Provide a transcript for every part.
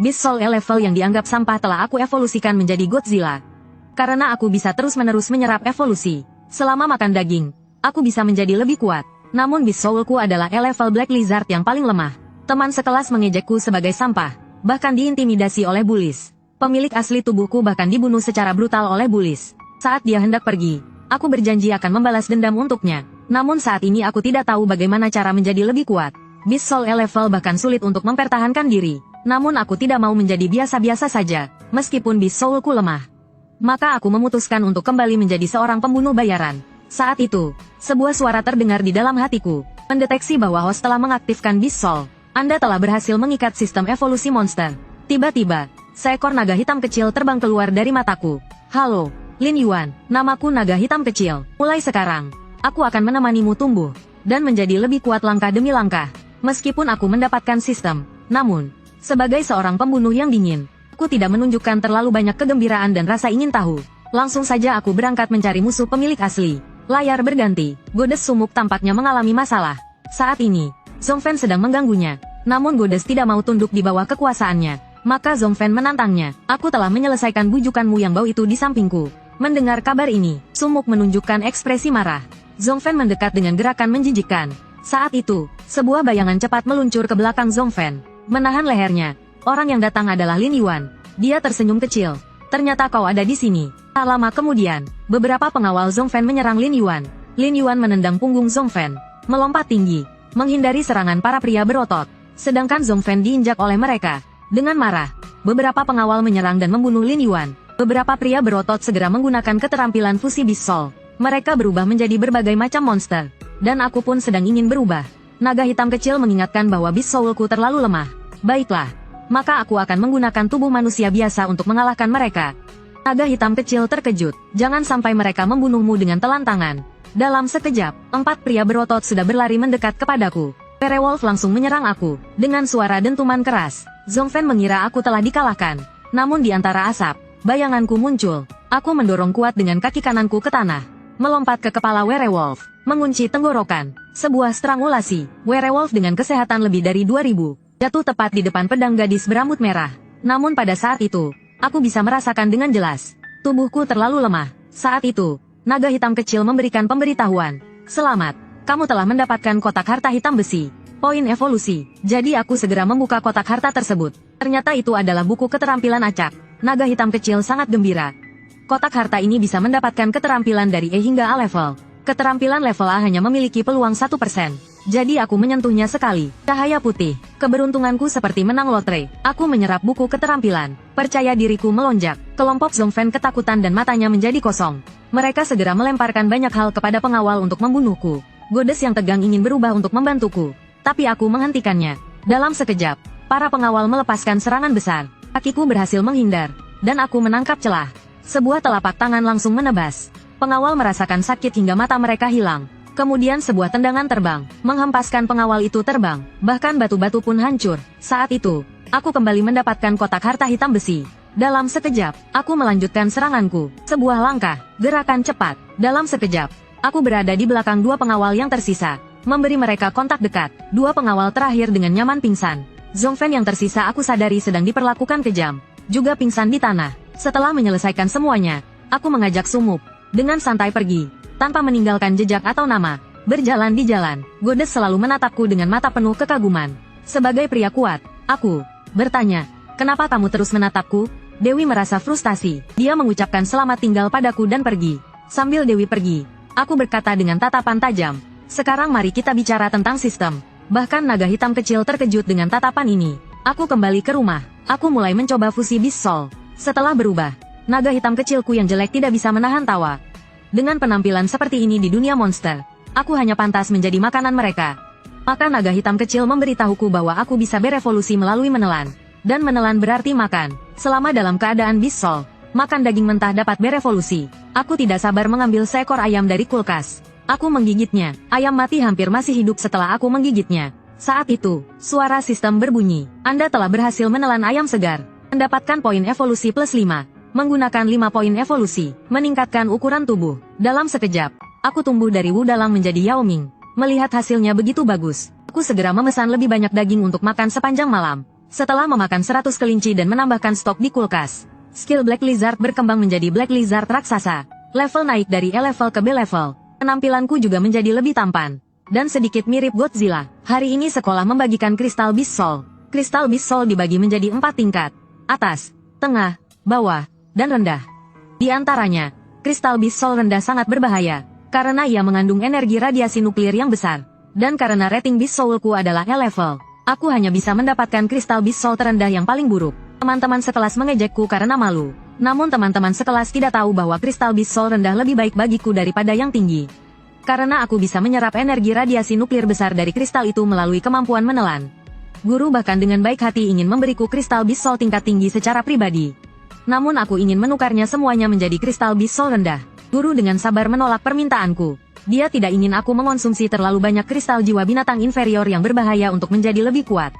Beast Soul level yang dianggap sampah telah aku evolusikan menjadi Godzilla. Karena aku bisa terus-menerus menyerap evolusi. Selama makan daging, aku bisa menjadi lebih kuat. Namun Beast Soulku adalah level Black Lizard yang paling lemah. Teman sekelas mengejekku sebagai sampah, bahkan diintimidasi oleh Bullies. Pemilik asli tubuhku bahkan dibunuh secara brutal oleh Bullies. Saat dia hendak pergi, aku berjanji akan membalas dendam untuknya. Namun saat ini aku tidak tahu bagaimana cara menjadi lebih kuat. Beast Soul level bahkan sulit untuk mempertahankan diri. Namun aku tidak mau menjadi biasa-biasa saja, meskipun Beast Soulku lemah. Maka aku memutuskan untuk kembali menjadi seorang pembunuh bayaran. Saat itu, sebuah suara terdengar di dalam hatiku, mendeteksi bahwa host telah mengaktifkan Beast Soul. Anda telah berhasil mengikat sistem evolusi monster. Tiba-tiba, seekor naga hitam kecil terbang keluar dari mataku. Halo, Lin Yuan, namaku naga hitam kecil. Mulai sekarang, aku akan menemanimu tumbuh, dan menjadi lebih kuat langkah demi langkah. Meskipun aku mendapatkan sistem, namun, sebagai seorang pembunuh yang dingin, aku tidak menunjukkan terlalu banyak kegembiraan dan rasa ingin tahu. Langsung saja aku berangkat mencari musuh pemilik asli. Layar berganti, Goddess Sumuk tampaknya mengalami masalah. Saat ini, Zhongfen sedang mengganggunya. Namun Goddess tidak mau tunduk di bawah kekuasaannya. Maka Zhongfen menantangnya. Aku telah menyelesaikan bujukanmu yang bau itu di sampingku. Mendengar kabar ini, Sumuk menunjukkan ekspresi marah. Zhongfen mendekat dengan gerakan menjijikkan. Saat itu, sebuah bayangan cepat meluncur ke belakang Zhongfen, menahan lehernya. Orang yang datang adalah Lin Yuan. Dia tersenyum kecil. Ternyata kau ada di sini. Tak lama kemudian, beberapa pengawal Zhongfen menyerang Lin Yuan. Lin Yuan menendang punggung Zhongfen, melompat tinggi, menghindari serangan para pria berotot. Sedangkan Zhongfen diinjak oleh mereka. Dengan marah, beberapa pengawal menyerang dan membunuh Lin Yuan. Beberapa pria berotot segera menggunakan keterampilan fusi Beast Soul. Mereka berubah menjadi berbagai macam monster. Dan aku pun sedang ingin berubah. Naga hitam kecil mengingatkan bahwa Beast Soulku terlalu lemah. Baiklah, maka aku akan menggunakan tubuh manusia biasa untuk mengalahkan mereka. Naga hitam kecil terkejut. Jangan sampai mereka membunuhmu dengan telantangan. Dalam sekejap, 4 pria berotot sudah berlari mendekat kepadaku. Werewolf langsung menyerang aku, dengan suara dentuman keras. Zhongfen mengira aku telah dikalahkan. Namun di antara asap, bayanganku muncul. Aku mendorong kuat dengan kaki kananku ke tanah. Melompat ke kepala werewolf, mengunci tenggorokan. Sebuah strangulasi. Werewolf dengan kesehatan lebih dari 2000, jatuh tepat di depan pedang gadis berambut merah. Namun pada saat itu, aku bisa merasakan dengan jelas. Tubuhku terlalu lemah. Saat itu, naga hitam kecil memberikan pemberitahuan. Selamat, kamu telah mendapatkan kotak harta hitam besi. Poin evolusi. Jadi aku segera membuka kotak harta tersebut. Ternyata itu adalah buku keterampilan acak. Naga hitam kecil sangat gembira. Kotak harta ini bisa mendapatkan keterampilan dari E hingga A level. Keterampilan level A hanya memiliki peluang 1%. Jadi aku menyentuhnya sekali. Cahaya putih. Keberuntunganku seperti menang lotre. Aku menyerap buku keterampilan. Percaya diriku melonjak. Kelompok Zhongfen ketakutan dan matanya menjadi kosong. Mereka segera melemparkan banyak hal kepada pengawal untuk membunuhku. Goddess yang tegang ingin berubah untuk membantuku. Tapi aku menghentikannya. Dalam sekejap, para pengawal melepaskan serangan besar. Kakiku berhasil menghindar. Dan aku menangkap celah. Sebuah telapak tangan langsung menebas. Pengawal merasakan sakit hingga mata mereka hilang. Kemudian sebuah tendangan terbang, menghempaskan pengawal itu terbang. Bahkan batu-batu pun hancur. Saat itu, aku kembali mendapatkan kotak harta hitam besi. Dalam sekejap, aku melanjutkan seranganku. Sebuah langkah, gerakan cepat. Dalam sekejap, aku berada di belakang 2 pengawal yang tersisa. Memberi mereka kontak dekat. 2 pengawal terakhir dengan nyaman pingsan. Zhongfen yang tersisa aku sadari sedang diperlakukan kejam. Juga pingsan di tanah. Setelah menyelesaikan semuanya, aku mengajak Sumuk. Dengan santai pergi, tanpa meninggalkan jejak atau nama. Berjalan di jalan, Goddess selalu menatapku dengan mata penuh kekaguman. Sebagai pria kuat, aku bertanya, kenapa kamu terus menatapku? Dewi merasa frustasi. Dia mengucapkan selamat tinggal padaku dan pergi. Sambil Dewi pergi, aku berkata dengan tatapan tajam, sekarang mari kita bicara tentang sistem. Bahkan naga hitam kecil terkejut dengan tatapan ini. Aku kembali ke rumah. Aku mulai mencoba fusi Beast Soul. Setelah berubah, naga hitam kecilku yang jelek tidak bisa menahan tawa. Dengan penampilan seperti ini di dunia monster, aku hanya pantas menjadi makanan mereka. Maka naga hitam kecil memberitahuku bahwa aku bisa berevolusi melalui menelan. Dan menelan berarti makan. Selama dalam keadaan Beast Soul, makan daging mentah dapat berevolusi. Aku tidak sabar mengambil seekor ayam dari kulkas. Aku menggigitnya. Ayam mati hampir masih hidup setelah aku menggigitnya. Saat itu, suara sistem berbunyi. Anda telah berhasil menelan ayam segar. Mendapatkan poin evolusi plus 5. Menggunakan 5 poin evolusi, meningkatkan ukuran tubuh. Dalam sekejap, aku tumbuh dari Wudalang menjadi Yao Ming. Melihat hasilnya begitu bagus, aku segera memesan lebih banyak daging untuk makan sepanjang malam. Setelah memakan 100 kelinci dan menambahkan stok di kulkas, skill Black Lizard berkembang menjadi Black Lizard raksasa. Level naik dari E level ke B level. Penampilanku juga menjadi lebih tampan dan sedikit mirip Godzilla. Hari ini sekolah membagikan Crystal Beast Soul. Crystal Beast Soul dibagi menjadi 4 tingkat. Atas, tengah, bawah, dan rendah. Di antaranya, Crystal Beast Soul rendah sangat berbahaya, karena ia mengandung energi radiasi nuklir yang besar. Dan karena rating Beast Soulku adalah E level, aku hanya bisa mendapatkan Crystal Beast Soul terendah yang paling buruk. Teman-teman sekelas mengejekku karena malu. Namun teman-teman sekelas tidak tahu bahwa Crystal Beast Soul rendah lebih baik bagiku daripada yang tinggi. Karena aku bisa menyerap energi radiasi nuklir besar dari kristal itu melalui kemampuan menelan. Guru bahkan dengan baik hati ingin memberiku Crystal Beast Soul tingkat tinggi secara pribadi. Namun aku ingin menukarnya semuanya menjadi Crystal Beast Soul rendah. Guru dengan sabar menolak permintaanku. Dia tidak ingin aku mengonsumsi terlalu banyak kristal jiwa binatang inferior yang berbahaya untuk menjadi lebih kuat.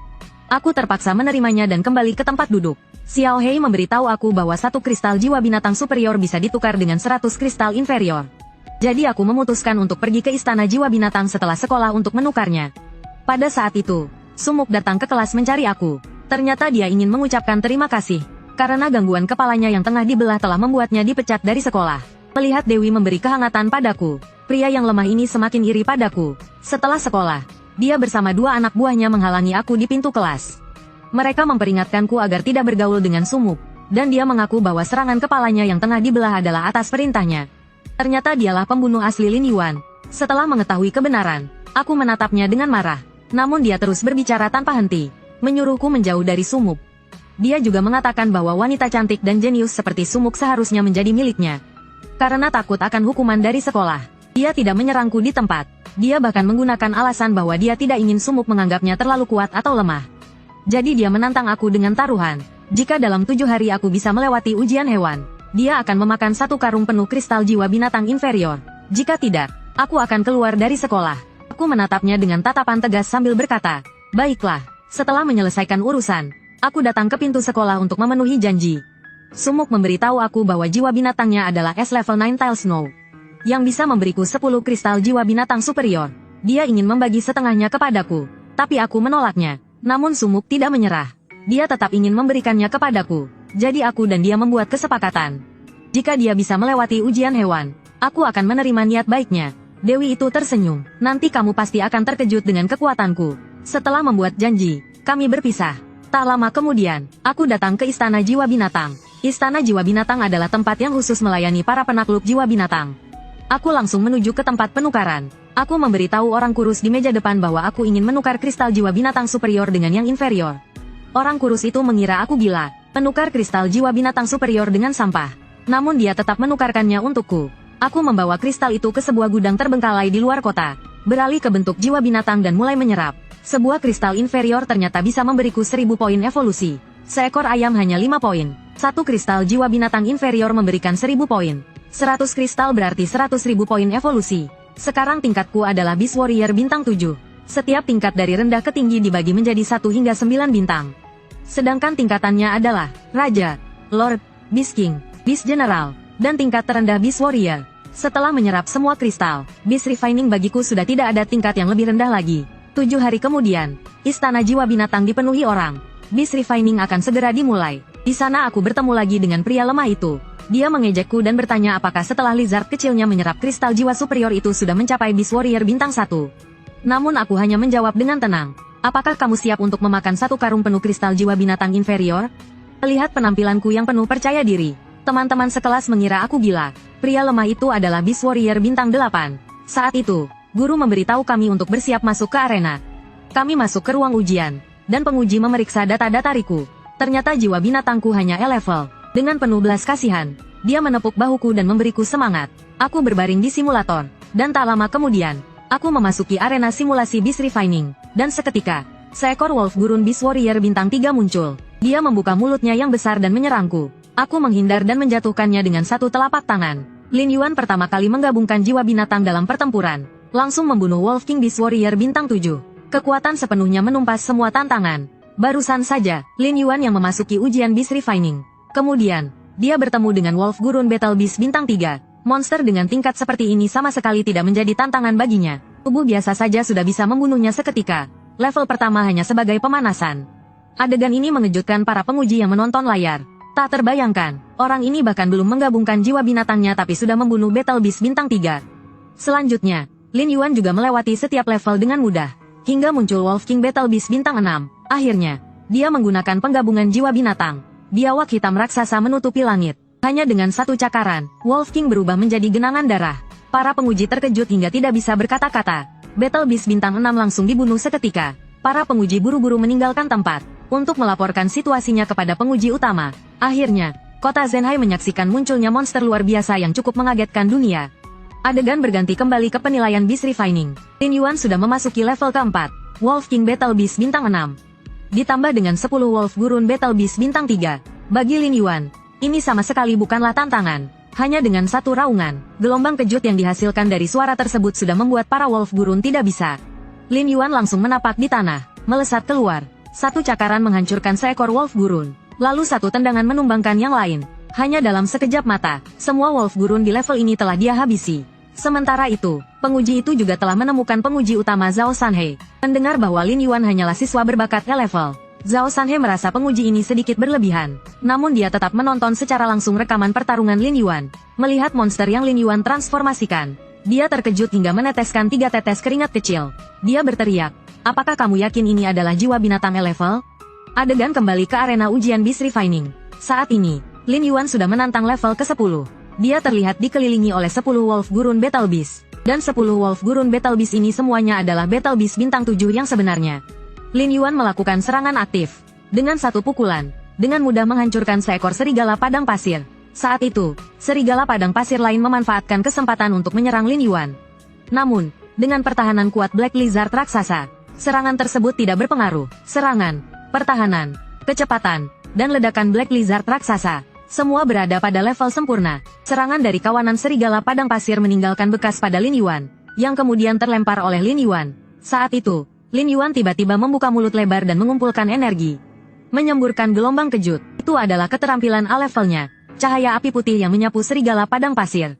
Aku terpaksa menerimanya dan kembali ke tempat duduk. Xiao Hei memberitahu aku bahwa satu kristal jiwa binatang superior bisa ditukar dengan 100 kristal inferior. Jadi aku memutuskan untuk pergi ke istana jiwa binatang setelah sekolah untuk menukarnya. Pada saat itu, Sumuk datang ke kelas mencari aku. Ternyata dia ingin mengucapkan terima kasih, karena gangguan kepalanya yang tengah dibelah telah membuatnya dipecat dari sekolah. Melihat Dewi memberi kehangatan padaku, pria yang lemah ini semakin iri padaku. Setelah sekolah, dia bersama 2 anak buahnya menghalangi aku di pintu kelas. Mereka memperingatkanku agar tidak bergaul dengan Sumuk, dan dia mengaku bahwa serangan kepalanya yang tengah dibelah adalah atas perintahnya. Ternyata dialah pembunuh asli Lin Yuan. Setelah mengetahui kebenaran, aku menatapnya dengan marah. Namun dia terus berbicara tanpa henti, menyuruhku menjauh dari Sumuk. Dia juga mengatakan bahwa wanita cantik dan jenius seperti Sumuk seharusnya menjadi miliknya. Karena takut akan hukuman dari sekolah, dia tidak menyerangku di tempat. Dia bahkan menggunakan alasan bahwa dia tidak ingin Sumuk menganggapnya terlalu kuat atau lemah. Jadi dia menantang aku dengan taruhan. Jika dalam 7 hari aku bisa melewati ujian hewan, dia akan memakan 1 karung penuh kristal jiwa binatang inferior. Jika tidak, aku akan keluar dari sekolah. Aku menatapnya dengan tatapan tegas sambil berkata, "Baiklah." Setelah menyelesaikan urusan, aku datang ke pintu sekolah untuk memenuhi janji. Sumuk memberitahu aku bahwa jiwa binatangnya adalah S level 9 Tile Snow, yang bisa memberiku 10 kristal jiwa binatang superior. Dia ingin membagi setengahnya kepadaku, tapi aku menolaknya. Namun Sumuk tidak menyerah. Dia tetap ingin memberikannya kepadaku. Jadi aku dan dia membuat kesepakatan. Jika dia bisa melewati ujian hewan, aku akan menerima niat baiknya. Dewi itu tersenyum. Nanti kamu pasti akan terkejut dengan kekuatanku. Setelah membuat janji, kami berpisah. Tak lama kemudian, aku datang ke Istana Jiwa Binatang. Istana Jiwa Binatang adalah tempat yang khusus melayani para penakluk jiwa binatang. Aku langsung menuju ke tempat penukaran. Aku memberitahu orang kurus di meja depan bahwa aku ingin menukar kristal jiwa binatang superior dengan yang inferior. Orang kurus itu mengira aku gila, menukar kristal jiwa binatang superior dengan sampah. Namun dia tetap menukarkannya untukku. Aku membawa kristal itu ke sebuah gudang terbengkalai di luar kota, beralih ke bentuk jiwa binatang dan mulai menyerap. Sebuah kristal inferior ternyata bisa memberiku 1000 poin evolusi. Seekor ayam hanya 5 poin. Satu kristal jiwa binatang inferior memberikan 1000 poin. 100 kristal berarti 100.000 poin evolusi. Sekarang tingkatku adalah Beast Warrior bintang 7. Setiap tingkat dari rendah ke tinggi dibagi menjadi 1 hingga 9 bintang. Sedangkan tingkatannya adalah Raja, Lord, Beast King, Beast General, dan tingkat terendah Beast Warrior. Setelah menyerap semua kristal, Beast Refining bagiku sudah tidak ada tingkat yang lebih rendah lagi. 7 hari kemudian, Istana Jiwa Binatang dipenuhi orang. Beast Refining akan segera dimulai. Di sana aku bertemu lagi dengan pria lemah itu. Dia mengejekku dan bertanya apakah setelah lizard kecilnya menyerap kristal jiwa superior itu sudah mencapai Beast Warrior bintang 1. Namun aku hanya menjawab dengan tenang. Apakah kamu siap untuk memakan 1 karung penuh kristal jiwa binatang inferior? Melihat penampilanku yang penuh percaya diri, teman-teman sekelas mengira aku gila. Pria lemah itu adalah Beast Warrior bintang 8. Saat itu, guru memberitahu kami untuk bersiap masuk ke arena. Kami masuk ke ruang ujian, dan penguji memeriksa data-datariku. Ternyata jiwa binatangku hanya E level. Dengan penuh belas kasihan, dia menepuk bahuku dan memberiku semangat. Aku berbaring di simulator, dan tak lama kemudian, aku memasuki arena simulasi Beast Refining. Dan seketika, seekor wolf gurun Beast Warrior bintang 3 muncul. Dia membuka mulutnya yang besar dan menyerangku. Aku menghindar dan menjatuhkannya dengan satu telapak tangan. Lin Yuan pertama kali menggabungkan jiwa binatang dalam pertempuran, langsung membunuh Wolf King Beast Warrior bintang 7. Kekuatan sepenuhnya menumpas semua tantangan. Barusan saja, Lin Yuan yang memasuki ujian Beast Refining. Kemudian, dia bertemu dengan Wolf Gurun Battle Beast bintang 3. Monster dengan tingkat seperti ini sama sekali tidak menjadi tantangan baginya. Tubuh biasa saja sudah bisa membunuhnya seketika. Level pertama hanya sebagai pemanasan. Adegan ini mengejutkan para penguji yang menonton layar. Tak terbayangkan, orang ini bahkan belum menggabungkan jiwa binatangnya tapi sudah membunuh Battle Beast bintang 3. Selanjutnya, Lin Yuan juga melewati setiap level dengan mudah, hingga muncul Wolf King Battle Beast bintang 6. Akhirnya, dia menggunakan penggabungan jiwa binatang. Biawak hitam raksasa menutupi langit. Hanya dengan satu cakaran, Wolf King berubah menjadi genangan darah. Para penguji terkejut hingga tidak bisa berkata-kata. Battle Beast bintang 6 langsung dibunuh seketika. Para penguji buru-buru meninggalkan tempat untuk melaporkan situasinya kepada penguji utama. Akhirnya, kota Zenhai menyaksikan munculnya monster luar biasa yang cukup mengagetkan dunia. Adegan berganti kembali ke penilaian Beast Refining. Lin Yuan sudah memasuki level keempat, Wolf King Battle Beast bintang 6. Ditambah dengan 10 Wolf Gurun Battle Beast bintang 3. Bagi Lin Yuan, ini sama sekali bukanlah tantangan. Hanya dengan satu raungan, gelombang kejut yang dihasilkan dari suara tersebut sudah membuat para Wolf Gurun tidak bisa. Lin Yuan langsung menapak di tanah, melesat keluar. Satu cakaran menghancurkan seekor Wolf Gurun. Lalu satu tendangan menumbangkan yang lain. Hanya dalam sekejap mata, semua Wolf Gurun di level ini telah dia habisi. Sementara itu, penguji itu juga telah menemukan penguji utama Zhao Sanhe. Mendengar bahwa Lin Yuan hanyalah siswa berbakat E-level, Zhao Sanhe merasa penguji ini sedikit berlebihan. Namun dia tetap menonton secara langsung rekaman pertarungan Lin Yuan. Melihat monster yang Lin Yuan transformasikan, dia terkejut hingga meneteskan 3 tetes keringat kecil. Dia berteriak, "Apakah kamu yakin ini adalah jiwa binatang E-level?" Adegan kembali ke arena ujian Beast Refining. Saat ini, Lin Yuan sudah menantang level ke-10. Dia terlihat dikelilingi oleh 10 Wolf Gurun Battle Beast. Dan 10 Wolf Gurun Battle Beast ini semuanya adalah Battle Beast bintang 7 yang sebenarnya. Lin Yuan melakukan serangan aktif. Dengan satu pukulan, dengan mudah menghancurkan seekor serigala padang pasir. Saat itu, serigala padang pasir lain memanfaatkan kesempatan untuk menyerang Lin Yuan. Namun, dengan pertahanan kuat Black Lizard raksasa, serangan tersebut tidak berpengaruh. Serangan, pertahanan, kecepatan, dan ledakan Black Lizard raksasa, semua berada pada level sempurna. Serangan dari kawanan serigala padang pasir meninggalkan bekas pada Lin Yuan, yang kemudian terlempar oleh Lin Yuan. Saat itu, Lin Yuan tiba-tiba membuka mulut lebar dan mengumpulkan energi. Menyemburkan gelombang kejut, itu adalah keterampilan A-levelnya. Cahaya api putih yang menyapu serigala padang pasir.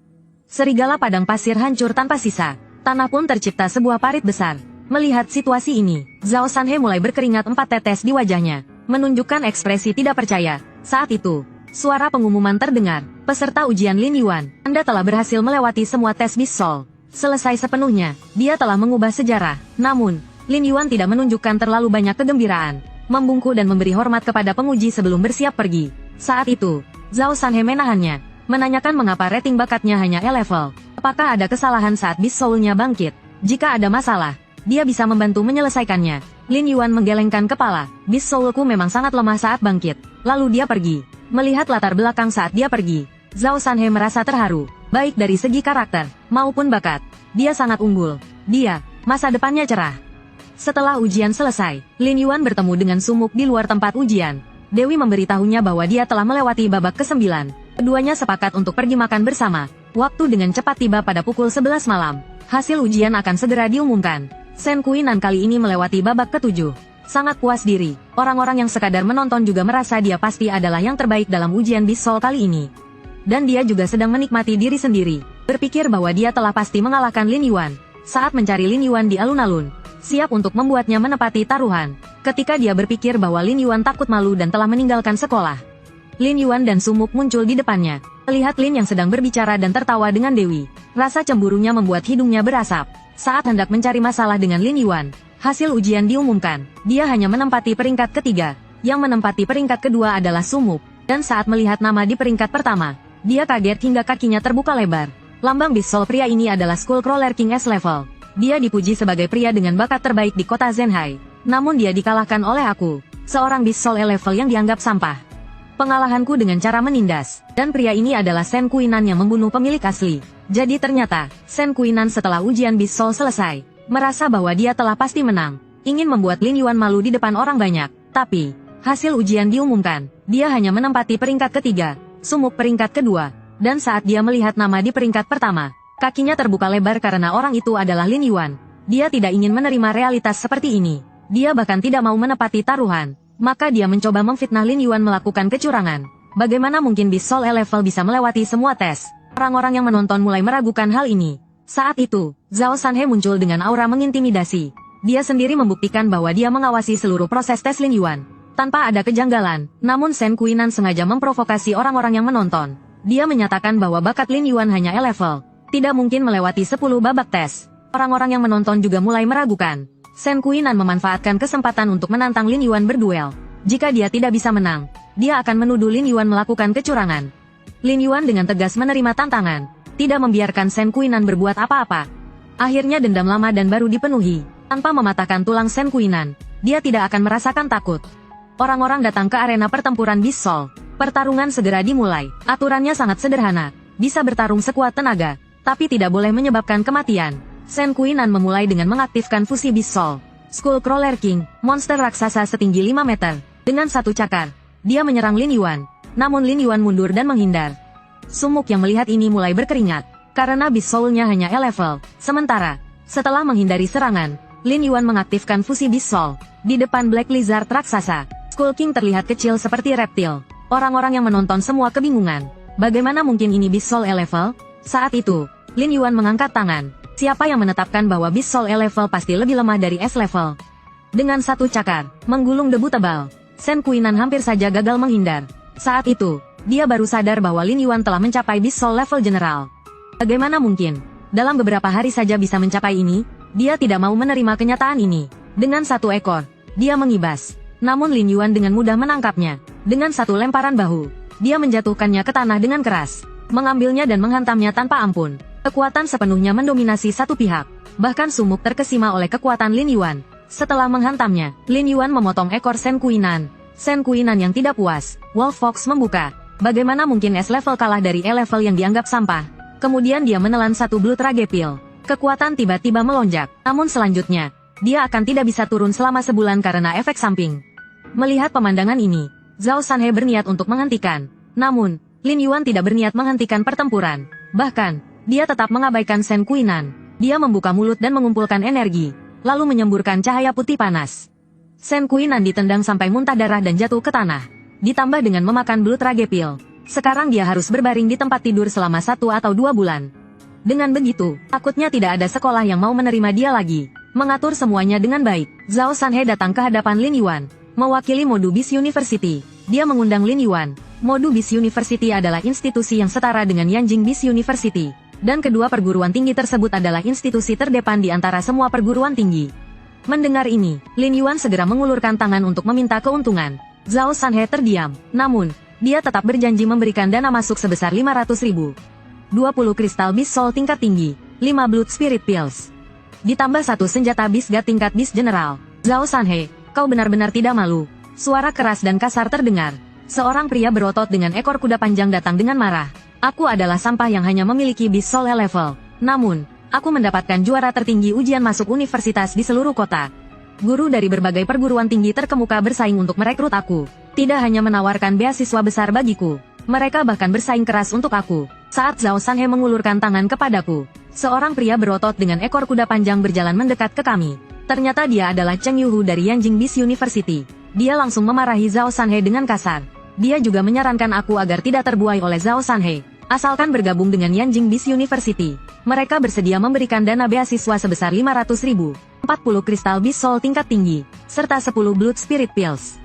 Serigala padang pasir hancur tanpa sisa. Tanah pun tercipta sebuah parit besar. Melihat situasi ini, Zhao Sanhe mulai berkeringat 4 tetes di wajahnya, menunjukkan ekspresi tidak percaya. Saat itu, suara pengumuman terdengar. Peserta ujian Lin Yuan, Anda telah berhasil melewati semua tes Beast Soul. Selesai sepenuhnya, dia telah mengubah sejarah. Namun, Lin Yuan tidak menunjukkan terlalu banyak kegembiraan, membungkuk dan memberi hormat kepada penguji sebelum bersiap pergi. Saat itu, Zhao Sanhe menahannya, menanyakan mengapa rating bakatnya hanya E-level. Apakah ada kesalahan saat Beast Soul-nya bangkit? Jika ada masalah, dia bisa membantu menyelesaikannya. Lin Yuan menggelengkan kepala. Beast Soul-ku memang sangat lemah saat bangkit. Lalu dia pergi. Melihat latar belakang saat dia pergi, Zhao Sanhe merasa terharu, baik dari segi karakter maupun bakat. Dia sangat unggul. Dia, masa depannya cerah. Setelah ujian selesai, Lin Yuan bertemu dengan Sumuk di luar tempat ujian. Dewi memberitahunya bahwa dia telah melewati babak ke-9. Keduanya sepakat untuk pergi makan bersama. Waktu dengan cepat tiba pada pukul 11 malam. Hasil ujian akan segera diumumkan. Shen Kuinan kali ini melewati babak ke-7. Sangat puas diri, orang-orang yang sekadar menonton juga merasa dia pasti adalah yang terbaik dalam ujian Beast Soul kali ini. Dan dia juga sedang menikmati diri sendiri, berpikir bahwa dia telah pasti mengalahkan Lin Yuan. Saat mencari Lin Yuan di alun-alun, siap untuk membuatnya menepati taruhan. Ketika dia berpikir bahwa Lin Yuan takut malu dan telah meninggalkan sekolah, Lin Yuan dan Sumuk muncul di depannya. Melihat Lin yang sedang berbicara dan tertawa dengan Dewi, rasa cemburunya membuat hidungnya berasap. Saat hendak mencari masalah dengan Lin Yuan, hasil ujian diumumkan. Dia hanya menempati peringkat ketiga. Yang menempati peringkat kedua adalah Sumuk. Dan saat melihat nama di peringkat pertama, dia kaget hingga kakinya terbuka lebar. Lambang Beast Soul pria ini adalah Skullcrawler King S-level. Dia dipuji sebagai pria dengan bakat terbaik di kota Zenhai. Namun dia dikalahkan oleh aku, seorang Beast Soul E-level yang dianggap sampah. Pengalahanku dengan cara menindas. Dan pria ini adalah Shen Kuinan yang membunuh pemilik asli. Jadi ternyata, Shen Kuinan setelah ujian Beast Soul selesai, merasa bahwa dia telah pasti menang. Ingin membuat Lin Yuan malu di depan orang banyak. Tapi, hasil ujian diumumkan. Dia hanya menempati peringkat ketiga, Sumuk peringkat kedua. Dan saat dia melihat nama di peringkat pertama, kakinya terbuka lebar karena orang itu adalah Lin Yuan. Dia tidak ingin menerima realitas seperti ini. Dia bahkan tidak mau menepati taruhan. Maka dia mencoba memfitnah Lin Yuan melakukan kecurangan. Bagaimana mungkin Beast Soul E-level bisa melewati semua tes? Orang-orang yang menonton mulai meragukan hal ini. Saat itu, Zhao Sanhe muncul dengan aura mengintimidasi. Dia sendiri membuktikan bahwa dia mengawasi seluruh proses tes Lin Yuan. Tanpa ada kejanggalan, namun Shen Qinan sengaja memprovokasi orang-orang yang menonton. Dia menyatakan bahwa bakat Lin Yuan hanya E-level, tidak mungkin melewati 10 babak tes. Orang-orang yang menonton juga mulai meragukan. Shen Qinan memanfaatkan kesempatan untuk menantang Lin Yuan berduel. Jika dia tidak bisa menang, dia akan menuduh Lin Yuan melakukan kecurangan. Lin Yuan dengan tegas menerima tantangan, tidak membiarkan Shen Qinan berbuat apa-apa. Akhirnya dendam lama dan baru dipenuhi. Tanpa mematahkan tulang Shen Qinan, dia tidak akan merasakan takut. Orang-orang datang ke arena pertempuran Beast Soul. Pertarungan segera dimulai. Aturannya sangat sederhana. Bisa bertarung sekuat tenaga, tapi tidak boleh menyebabkan kematian. Shen Qinan memulai dengan mengaktifkan fusi Beast Soul. Skullcrawler King, monster raksasa setinggi 5 meter. Dengan satu cakar, dia menyerang Lin Yuan. Namun Lin Yuan mundur dan menghindar. Sumuk yang melihat ini mulai berkeringat, karena Beast Soul-nya hanya E-level. Sementara, setelah menghindari serangan, Lin Yuan mengaktifkan fusi Beast Soul. Di depan Black Lizard raksasa, Skull King terlihat kecil seperti reptil. Orang-orang yang menonton semua kebingungan. Bagaimana mungkin ini Beast Soul E-level? Saat itu, Lin Yuan mengangkat tangan. Siapa yang menetapkan bahwa Beast Soul E-level pasti lebih lemah dari S-level? Dengan satu cakar, menggulung debu tebal, Shen Qinan hampir saja gagal menghindar. Saat itu, dia baru sadar bahwa Lin Yuan telah mencapai Beast Soul level general. Bagaimana mungkin? Dalam beberapa hari saja bisa mencapai ini? Dia tidak mau menerima kenyataan ini. Dengan satu ekor, dia mengibas. Namun Lin Yuan dengan mudah menangkapnya. Dengan satu lemparan bahu, dia menjatuhkannya ke tanah dengan keras, mengambilnya dan menghantamnya tanpa ampun. Kekuatan sepenuhnya mendominasi satu pihak. Bahkan sumuk terkesima oleh kekuatan Lin Yuan. Setelah menghantamnya, Lin Yuan memotong ekor Shen Qinan. Shen Qinan yang tidak puas, Wolf Fox membuka. Bagaimana mungkin S-level kalah dari E-level yang dianggap sampah? Kemudian dia menelan satu Blood Rage Pill. Kekuatan tiba-tiba melonjak. Namun selanjutnya, dia akan tidak bisa turun selama sebulan karena efek samping. Melihat pemandangan ini, Zhao Sanhe berniat untuk menghentikan. Namun, Lin Yuan tidak berniat menghentikan pertempuran. Bahkan, dia tetap mengabaikan Shen Qinan. Dia membuka mulut dan mengumpulkan energi, lalu menyemburkan cahaya putih panas. Shen Qinan ditendang sampai muntah darah dan jatuh ke tanah. Ditambah dengan memakan Blood Rage Pill. Sekarang dia harus berbaring di tempat tidur selama 1 atau 2 bulan. Dengan begitu, takutnya tidak ada sekolah yang mau menerima dia lagi. Mengatur semuanya dengan baik, Zhao Sanhe datang ke hadapan Lin Yuan. Mewakili Modu Beast University, dia mengundang Lin Yuan. Modu Beast University adalah institusi yang setara dengan Yanjing Beast University. Dan kedua perguruan tinggi tersebut adalah institusi terdepan di antara semua perguruan tinggi. Mendengar ini, Lin Yuan segera mengulurkan tangan untuk meminta keuntungan. Zhao Sanhe terdiam, namun, dia tetap berjanji memberikan dana masuk sebesar 500.000. 20 kristal Beast Soul tingkat tinggi, 5 Blood Spirit Pills. Ditambah 1 senjata Beast God tingkat Beast General. Zhao Sanhe, kau benar-benar tidak malu. Suara keras dan kasar terdengar. Seorang pria berotot dengan ekor kuda panjang datang dengan marah. Aku adalah sampah yang hanya memiliki Beast Soul level. Namun, aku mendapatkan juara tertinggi ujian masuk universitas di seluruh kota. Guru dari berbagai perguruan tinggi terkemuka bersaing untuk merekrut aku. Tidak hanya menawarkan beasiswa besar bagiku, mereka bahkan bersaing keras untuk aku. Saat Zhao Sanhe mengulurkan tangan kepadaku, seorang pria berotot dengan ekor kuda panjang berjalan mendekat ke kami. Ternyata dia adalah Cheng Yuhu dari Yanjing Beast University. Dia langsung memarahi Zhao Sanhe dengan kasar. Dia juga menyarankan aku agar tidak terbuai oleh Zhao Sanhe, asalkan bergabung dengan Yanjing Beast University. Mereka bersedia memberikan dana beasiswa sebesar 500.000, 40 kristal Beast Soul tingkat tinggi, serta 10 Blood Spirit Pills.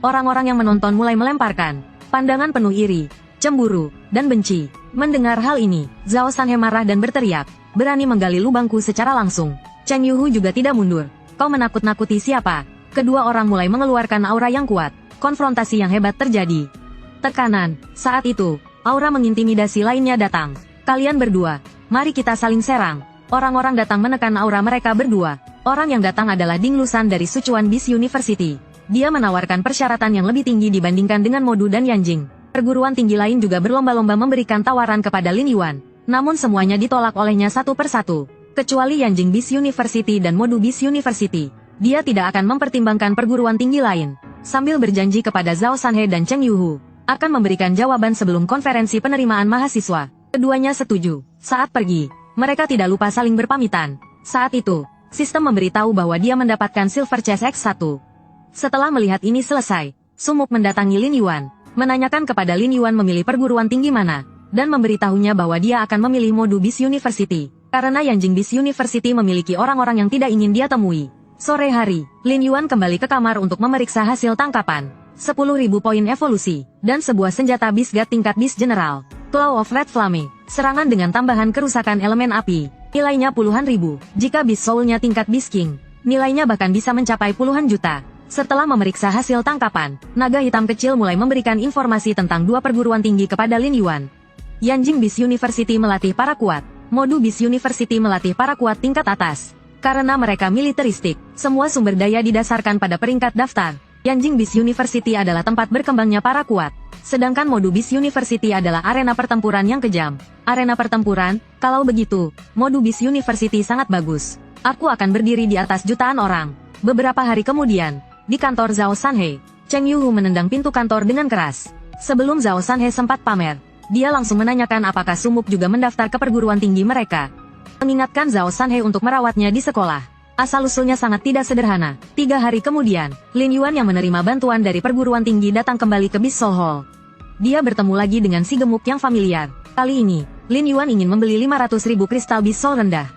Orang-orang yang menonton mulai melemparkan pandangan penuh iri, cemburu, dan benci. Mendengar hal ini, Zhao Sanhe marah dan berteriak, berani menggali lubangku secara langsung. Cheng Yuhu juga tidak mundur. Kau menakut-nakuti siapa? Kedua orang mulai mengeluarkan aura yang kuat. Konfrontasi yang hebat terjadi. Tekanan. Saat itu, aura mengintimidasi lainnya datang. Kalian berdua, mari kita saling serang. Orang-orang datang menekan aura mereka berdua. Orang yang datang adalah Ding Lusan dari Sichuan Beast University. Dia menawarkan persyaratan yang lebih tinggi dibandingkan dengan Modu dan Yanjing. Perguruan tinggi lain juga berlomba-lomba memberikan tawaran kepada Lin Yuan. Namun semuanya ditolak olehnya satu persatu. Kecuali Yanjing Beast University dan Modu Beast University. Dia tidak akan mempertimbangkan perguruan tinggi lain. Sambil berjanji kepada Zhao Sanhe dan Cheng Yuhu, akan memberikan jawaban sebelum konferensi penerimaan mahasiswa. Keduanya setuju. Saat pergi, mereka tidak lupa saling berpamitan. Saat itu, sistem memberitahu bahwa dia mendapatkan Silver Chest X1. Setelah melihat ini selesai, Sumuk mendatangi Lin Yuan, menanyakan kepada Lin Yuan memilih perguruan tinggi mana, dan memberitahunya bahwa dia akan memilih Modu Beast University. Karena Yanjing Beast University memiliki orang-orang yang tidak ingin dia temui. Sore hari, Lin Yuan kembali ke kamar untuk memeriksa hasil tangkapan. 10.000 poin evolusi, dan sebuah senjata Bisgat tingkat bis general. Claw of Red Flame, serangan dengan tambahan kerusakan elemen api. Nilainya puluhan ribu. Jika bis soulnya tingkat bis king, nilainya bahkan bisa mencapai puluhan juta. Setelah memeriksa hasil tangkapan, naga hitam kecil mulai memberikan informasi tentang 2 perguruan tinggi kepada Lin Yuan. Yanjing Beast University melatih para kuat. Modu Beast University melatih para kuat tingkat atas. Karena mereka militeristik, semua sumber daya didasarkan pada peringkat daftar. Yanjing Beast University adalah tempat berkembangnya para kuat. Sedangkan Modu Beast University adalah arena pertempuran yang kejam. Arena pertempuran, kalau begitu, Modu Beast University sangat bagus. Aku akan berdiri di atas jutaan orang. Beberapa hari kemudian, di kantor Zhao Sanhe, Cheng Yuhu menendang pintu kantor dengan keras. Sebelum Zhao Sanhe sempat pamer, dia langsung menanyakan apakah Sumuk juga mendaftar ke perguruan tinggi mereka. Mengingatkan Zhao Sanhe untuk merawatnya di sekolah. Asal-usulnya sangat tidak sederhana. 3 hari kemudian, Lin Yuan yang menerima bantuan dari perguruan tinggi datang kembali ke Beast Soul Hall. Dia bertemu lagi dengan si gemuk yang familiar. Kali ini, Lin Yuan ingin membeli 500.000 kristal Beast Soul rendah.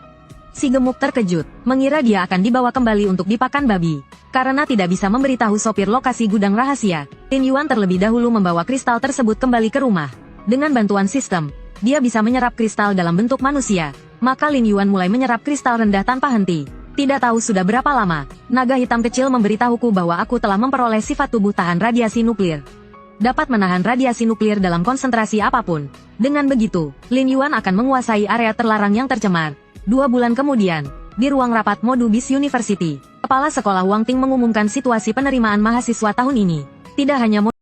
Si gemuk terkejut, mengira dia akan dibawa kembali untuk dipakan babi. Karena tidak bisa memberitahu sopir lokasi gudang rahasia, Lin Yuan terlebih dahulu membawa kristal tersebut kembali ke rumah. Dengan bantuan sistem, dia bisa menyerap kristal dalam bentuk manusia. Maka Lin Yuan mulai menyerap kristal rendah tanpa henti. Tidak tahu sudah berapa lama, naga hitam kecil memberitahuku bahwa aku telah memperoleh sifat tubuh tahan radiasi nuklir. Dapat menahan radiasi nuklir dalam konsentrasi apapun. Dengan begitu, Lin Yuan akan menguasai area terlarang yang tercemar. 2 bulan kemudian, di ruang rapat Modu Beast University, Kepala Sekolah Wang Ting mengumumkan situasi penerimaan mahasiswa tahun ini. Tidak hanya